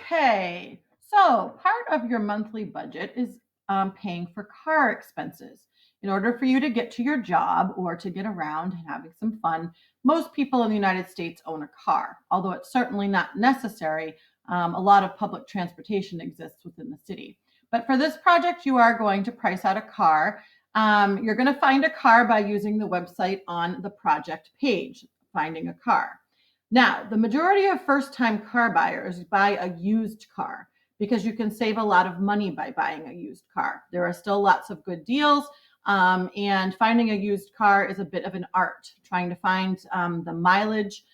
Okay, so part of your monthly budget is paying for car expenses. In order for you to get to your job or to get around and having some fun, most people in the United States own a car, although it's certainly not necessary. A lot of public transportation exists within the city. But for this project, you are going to price out a car. You're going to find a car by using the website on the project page, finding a car. Now, the majority of first-time car buyers buy a used car because you can save a lot of money by buying a used car. There are still lots of good deals, and finding a used car is a bit of an art, trying to find the mileage.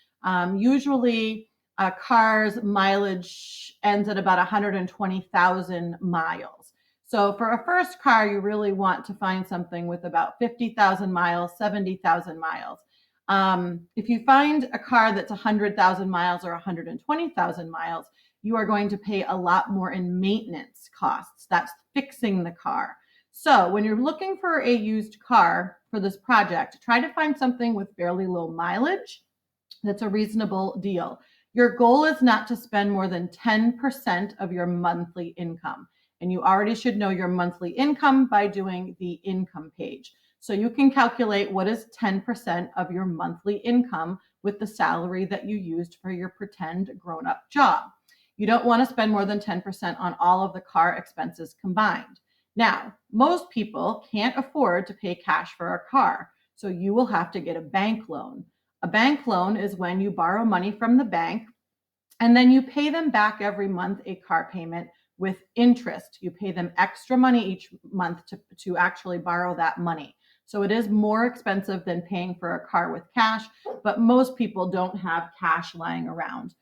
Usually, a car's mileage ends at about 120,000 miles. So for a first car, you really want to find something with about 50,000 miles, 70,000 miles. If you find a car that's 100,000 miles or 120,000 miles, you are going to pay a lot more in maintenance costs. That's fixing the car. So when you're looking for a used car for this project, try to find something with fairly low mileage that's a reasonable deal. Your goal is not to spend more than 10% of your monthly income. And you already should know your monthly income by doing the income page. So you can calculate what is 10% of your monthly income with the salary that you used for your pretend grown-up job. You don't want to spend more than 10% on all of the car expenses combined. Now, most people can't afford to pay cash for a car, so you will have to get a bank loan. A bank loan is when you borrow money from the bank and then you pay them back every month a car payment with interest. You pay them extra money each month to actually borrow that money. So it is more expensive than paying for a car with cash, but most people don't have cash lying around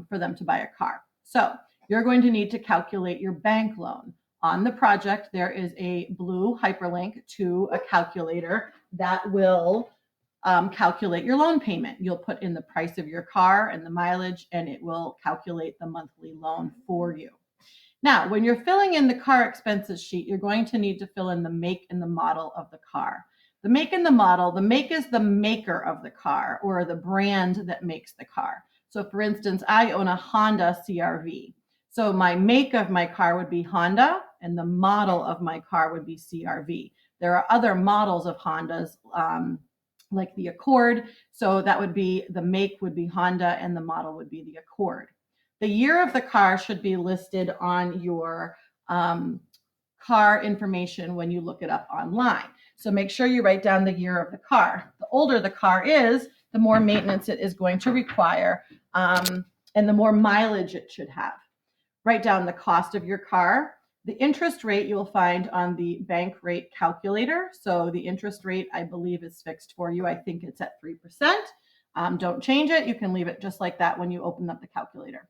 for them to buy a car. So you're going to need to calculate your bank loan. On the project, there is a blue hyperlink to a calculator that will calculate your loan payment. You'll put in the price of your car and the mileage, and it will calculate the monthly loan for you. Now, when you're filling in the car expenses sheet, you're going to need to fill in the make and the model of the car. The make and the model, the make is the maker of the car or the brand that makes the car. So for instance, I own a Honda CRV. So my make of my car would be Honda and the model of my car would be CRV. There are other models of Hondas like the Accord. So that would be the make would be Honda and the model would be the Accord. The year of the car should be listed on your car information when you look it up online. So make sure you write down the year of the car. The older the car is, the more maintenance it is going to require, and the more mileage it should have. Write down the cost of your car. The interest rate you'll find on the bank rate calculator. So the interest rate, I believe, is fixed for you. I think it's at 3%. Don't change it. You can leave it just like that when you open up the calculator.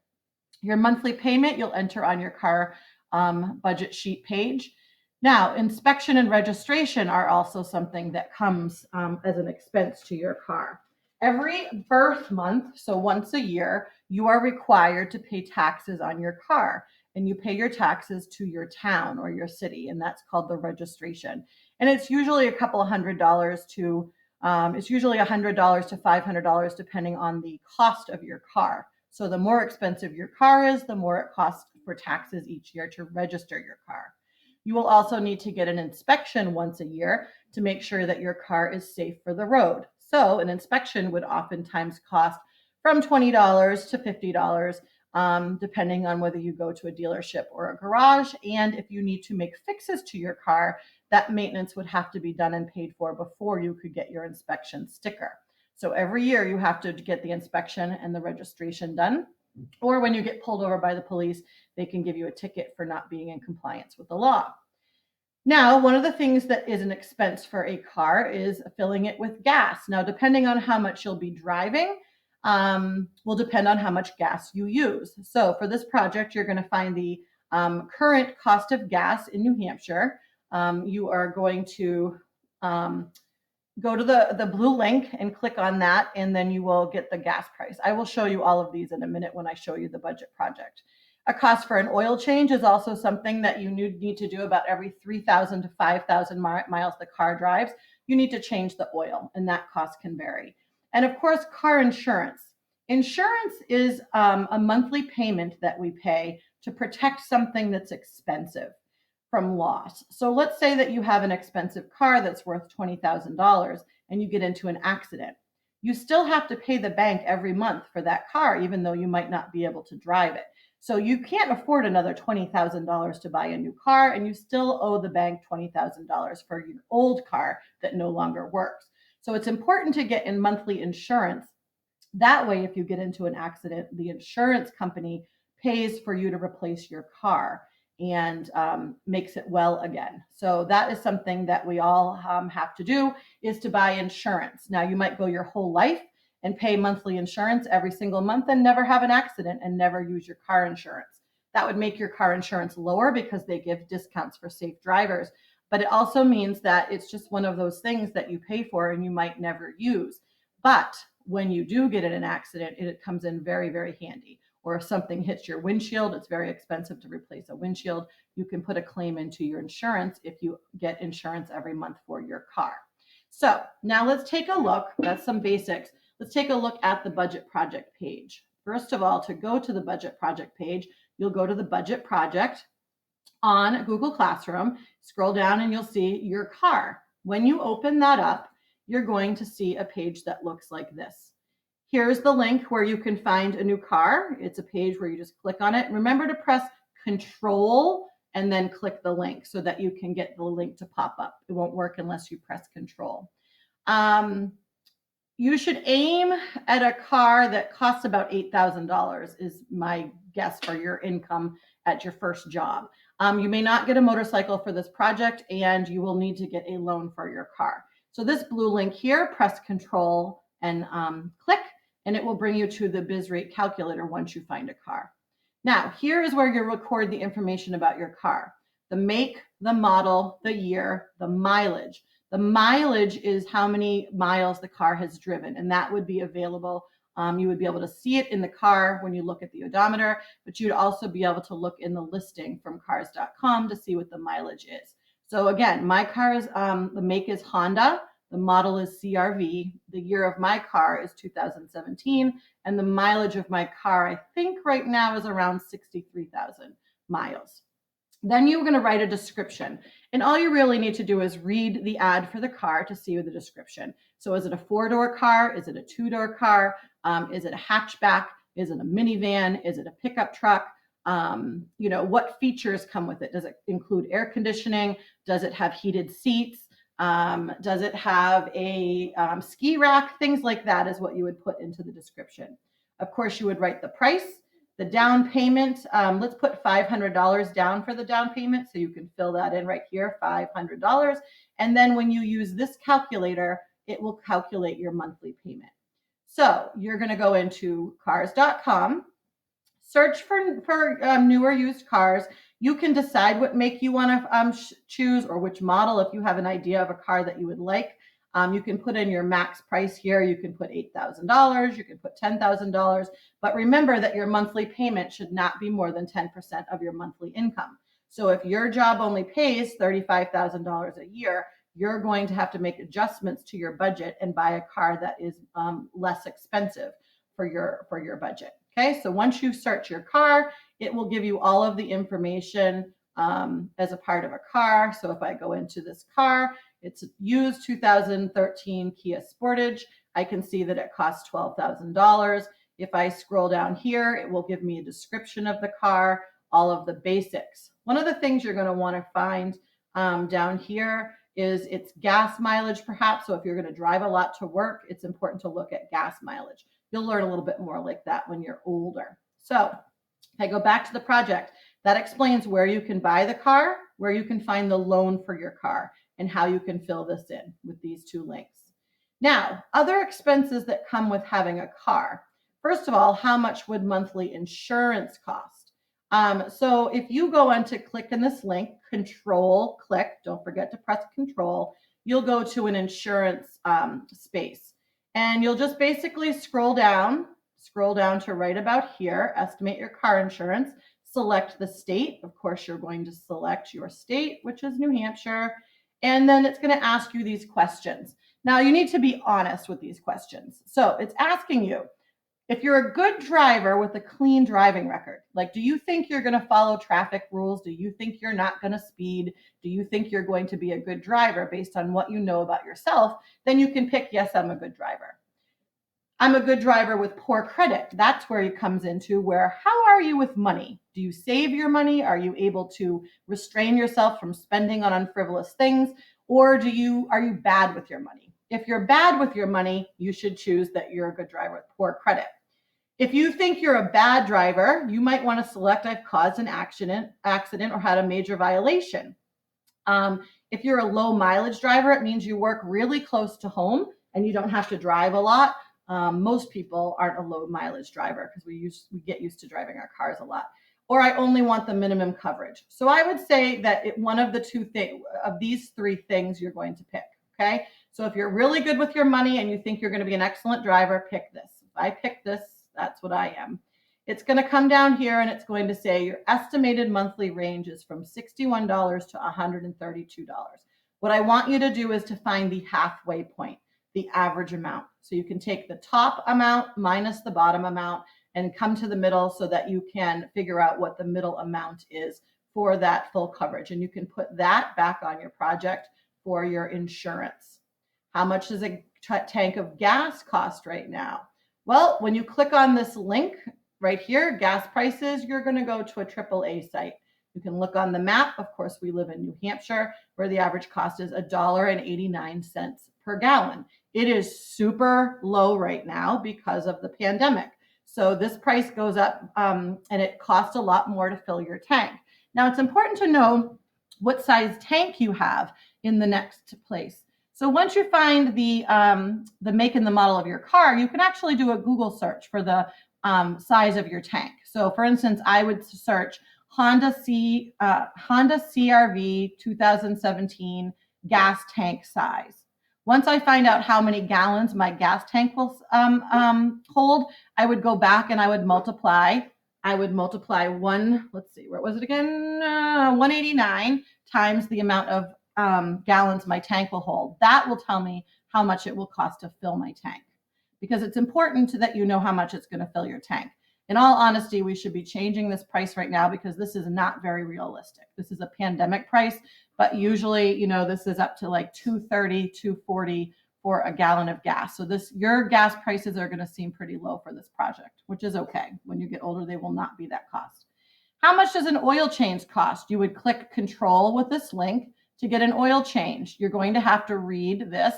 Your monthly payment you'll enter on your car budget sheet page. Now, inspection and registration are also something that comes as an expense to your car. Every birth month, so once a year, you are required to pay taxes on your car, and you pay your taxes to your town or your city, and that's called the registration. And it's usually a couple of $100 to it's usually $100 to $500 depending on the cost of your car. So the more expensive your car is, the more it costs for taxes each year to register your car. You will also need to get an inspection once a year to make sure that your car is safe for the road. So an inspection would oftentimes cost from $20 to $50, depending on whether you go to a dealership or a garage. And if you need to make fixes to your car, that maintenance would have to be done and paid for before you could get your inspection sticker. So every year you have to get the inspection and the registration done. Or when you get pulled over by the police, they can give you a ticket for not being in compliance with the law. Now, one of the things that is an expense for a car is filling it with gas. Now, depending on how much you'll be driving, will depend on how much gas you use. So for this project, you're going to find the current cost of gas in New Hampshire. You are going to go to the blue link and click on that, and then you will get the gas price. I will show you all of these in a minute when I show you the budget project. A cost for an oil change is also something that you need to do about every 3,000 to 5,000 miles the car drives. You need to change the oil, and that cost can vary. And of course, car insurance. Insurance is a monthly payment that we pay to protect something that's expensive from loss. So let's say that you have an expensive car that's worth $20,000 and you get into an accident. You still have to pay the bank every month for that car, even though you might not be able to drive it. So you can't afford another $20,000 to buy a new car, and you still owe the bank $20,000 for your old car that no longer works. So it's important to get in monthly insurance. That way, if you get into an accident, the insurance company pays for you to replace your car and makes it well again. So that is something that we all have to do, is to buy insurance. Now, you might go your whole life and pay monthly insurance every single month and never have an accident and never use your car insurance. That would make your car insurance lower because they give discounts for safe drivers. But it also means that it's just one of those things that you pay for and you might never use. But when you do get in an accident, it comes in very, very handy. Or if something hits your windshield, it's very expensive to replace a windshield. You can put a claim into your insurance if you get insurance every month for your car. So now let's take a look. That's some basics. Let's take a look at the budget project page. First of all, to go to the budget project page, you'll go to the budget project on Google Classroom, scroll down and you'll see your car. When you open that up, you're going to see a page that looks like this. Here's the link where you can find a new car. It's a page where you just click on it. Remember to press Control and then click the link so that you can get the link to pop up. It won't work unless you press Control. You should aim at a car that costs about $8,000 is my guess for your income at your first job. You may not get a motorcycle for this project, and you will need to get a loan for your car. So this blue link here, press Control and click, and it will bring you to the biz rate calculator once you find a car. Now, here is where you record the information about your car: the make, the model, the year, the mileage. The mileage is how many miles the car has driven, and that would be available. You would be able to see it in the car when you look at the odometer, but you'd also be able to look in the listing from cars.com to see what the mileage is. So again, my car is, the make is Honda, the model is CRV, the year of my car is 2017, and the mileage of my car, I think right now, is around 63,000 miles. Then you're going to write a description. And all you really need to do is read the ad for the car to see the description. So is it a 4-door car? Is it a 2-door car? Is it a hatchback? Is it a minivan? Is it a pickup truck? What features come with it? Does it include air conditioning? Does it have heated seats? Does it have a ski rack? Things like that is what you would put into the description. Of course, you would write the price. The down payment, let's put $500 down for the down payment, so you can fill that in right here, $500. And then when you use this calculator, it will calculate your monthly payment. So you're going to go into cars.com, search for newer used cars. You can decide what make you want to choose, or which model if you have an idea of a car that you would like. You can put in your max price here. You can put $8,000. You can put $10,000. But remember that your monthly payment should not be more than 10% of your monthly income. So if your job only pays $35,000 a year, you're going to have to make adjustments to your budget and buy a car that is less expensive for your budget. Okay, so once you search your car, it will give you all of the information as a part of a car. So if I go into this car, it's a used 2013 Kia Sportage. I can see that it costs $12,000. If I scroll down here, it will give me a description of the car, all of the basics. One of the things you're going to want to find down here is its gas mileage, perhaps. So if you're going to drive a lot to work, it's important to look at gas mileage. You'll learn a little bit more like that when you're older. So if I go back to the project, that explains where you can buy the car, where you can find the loan for your car, and how you can fill this in with these two links. Now, other expenses that come with having a car. First of all, how much would monthly insurance cost? So if you go on to click in this link, Control, click, don't forget to press Control, you'll go to an insurance space. And you'll just basically scroll down to right about here, estimate your car insurance, select the state. Of course, you're going to select your state, which is New Hampshire. And then it's going to ask you these questions. Now, you need to be honest with these questions. So it's asking you, If you're a good driver with a clean driving record, like, do you think you're going to follow traffic rules? Do you think you're not going to speed? Do you think you're going to be a good driver based on what you know about yourself? Then you can pick, yes, I'm a good driver. I'm a good driver with poor credit. That's where it comes into where, how are you with money? Do you save your money? Are you able to restrain yourself from spending on unfrivolous things? Or are you bad with your money? If you're bad with your money, you should choose that you're a good driver with poor credit. If you think you're a bad driver, you might want to select I've caused an accident or had a major violation. If you're a low mileage driver, it means you work really close to home and you don't have to drive a lot. Most people aren't a low mileage driver because we get used to driving our cars a lot. Or I only want the minimum coverage. So I would say that one of the two things of these three things you're going to pick. Okay. So if you're really good with your money and you think you're going to be an excellent driver, pick this. If I pick this, that's what I am. It's going to come down here and it's going to say your estimated monthly range is from $61 to $132. What I want you to do is to find the halfway point, the average amount. So you can take the top amount minus the bottom amount and come to the middle so that you can figure out what the middle amount is for that full coverage. And you can put that back on your project for your insurance. How much does a tank of gas cost right now? Well, when you click on this link right here, gas prices, you're going to go to a AAA site. You can look on the map. Of course, we live in New Hampshire, where the average cost is $1.89 per gallon. It is super low right now because of the pandemic. So this price goes up and it costs a lot more to fill your tank. Now, it's important to know what size tank you have in the next place. So once you find the make and the model of your car, you can actually do a Google search for the size of your tank. So for instance, I would search Honda CRV 2017 gas tank size. Once I find out how many gallons my gas tank will hold, I would go back and I would multiply one, let's see, where was it again? 189 times the amount of gallons my tank will hold. That will tell me how much it will cost to fill my tank, because it's important that you know how much it's going to fill your tank. In all honesty, we should be changing this price right now because this is not very realistic. This is a pandemic price, but usually, this is up to like $2.30, $2.40 for a gallon of gas. So your gas prices are going to seem pretty low for this project, which is okay. When you get older, they will not be that cost. How much does an oil change cost? You would click control with this link to get an oil change. You're going to have to read this,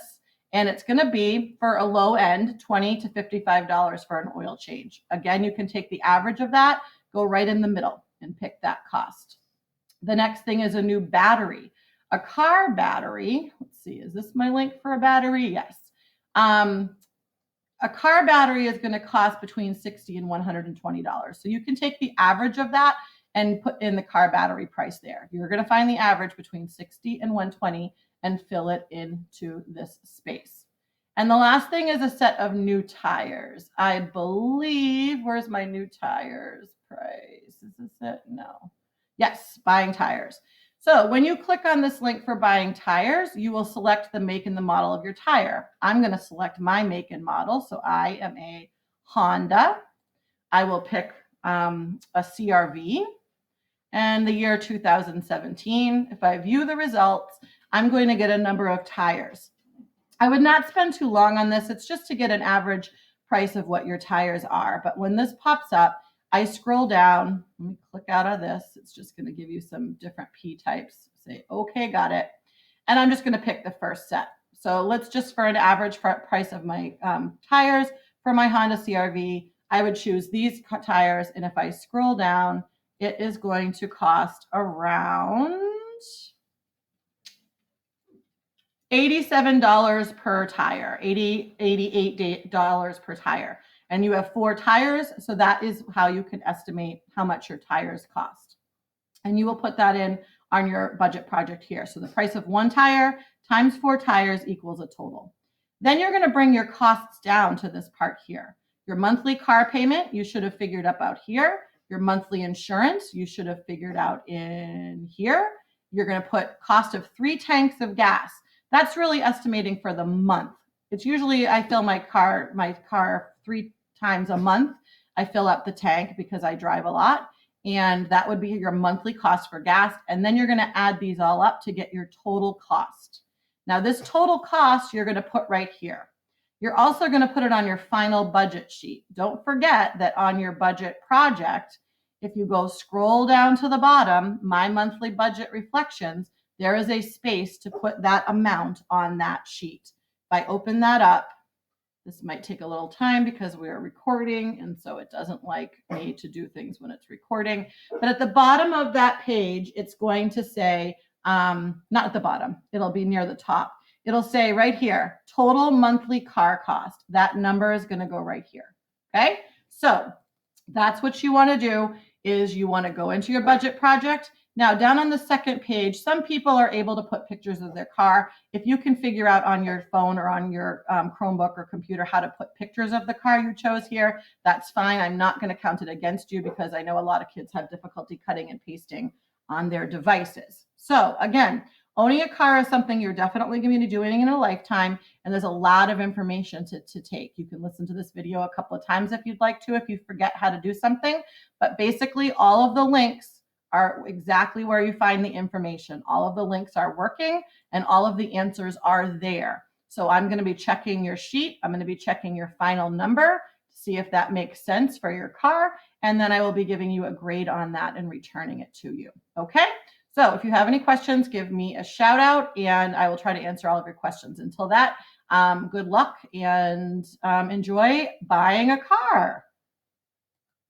and it's going to be, for a low end, $20 to $55 for an oil change. Again, you can take the average of that, go right in the middle and pick that cost. The next thing is a new battery. A car battery, let's see, is this my link for a battery? Yes. A car battery is going to cost between $60 and $120. So you can take the average of that and put in the car battery price there. You're going to find the average between $60 and $120 and fill it into this space. And the last thing is a set of new tires. I believe, where's my new tires price? Is this it? No. Yes, buying tires. So when you click on this link for buying tires, you will select the make and the model of your tire. I'm going to select my make and model. So I am a Honda. I will pick a CRV and the year 2017. If I view the results, I'm going to get a number of tires. I would not spend too long on this. It's just to get an average price of what your tires are. But when this pops up, I scroll down. Let me click out of this. It's just going to give you some different P types. Say, okay, got it. And I'm just going to pick the first set. So let's just, for an average price of my tires for my Honda CRV, I would choose these tires. And if I scroll down, it is going to cost around $87 per tire, $88 per tire. And you have 4 tires, so that is how you can estimate how much your tires cost. And you will put that in on your budget project here. So the price of 1 tire times 4 tires equals a total. Then you're going to bring your costs down to this part here. Your monthly car payment, you should have figured up out here. Your monthly insurance, you should have figured out in here. You're going to put cost of 3 tanks of gas. That's really estimating for the month. It's usually, I fill my car 3 times a month I fill up the tank because I drive a lot. And that would be your monthly cost for gas. And then you're going to add these all up to get your total cost. Now, this total cost you're going to put right here. You're also going to put it on your final budget sheet. Don't forget that on your budget project, if you go scroll down to the bottom, my monthly budget reflections, there is a space to put that amount on that sheet. If I open that up, this might take a little time because we are recording, and so it doesn't like me to do things when it's recording. But at the bottom of that page, it's going to say, not at the bottom, it'll be near the top. It'll say right here, total monthly car cost. That number is going to go right here. Okay, so that's what you want to do is you want to go into your budget project. Now, down on the second page, some people are able to put pictures of their car. If you can figure out on your phone or on your Chromebook or computer how to put pictures of the car you chose here, that's fine. I'm not going to count it against you because I know a lot of kids have difficulty cutting and pasting on their devices. So again, owning a car is something you're definitely going to be doing in a lifetime, and there's a lot of information to take. You can listen to this video a couple of times if you'd like to, if you forget how to do something. But basically, all of the links are exactly where you find the information. All of the links are working and all of the answers are there. So I'm going to be checking your sheet. I'm going to be checking your final number to see if that makes sense for your car. And then I will be giving you a grade on that and returning it to you. Okay? So if you have any questions, give me a shout out and I will try to answer all of your questions. Until that, good luck and enjoy buying a car.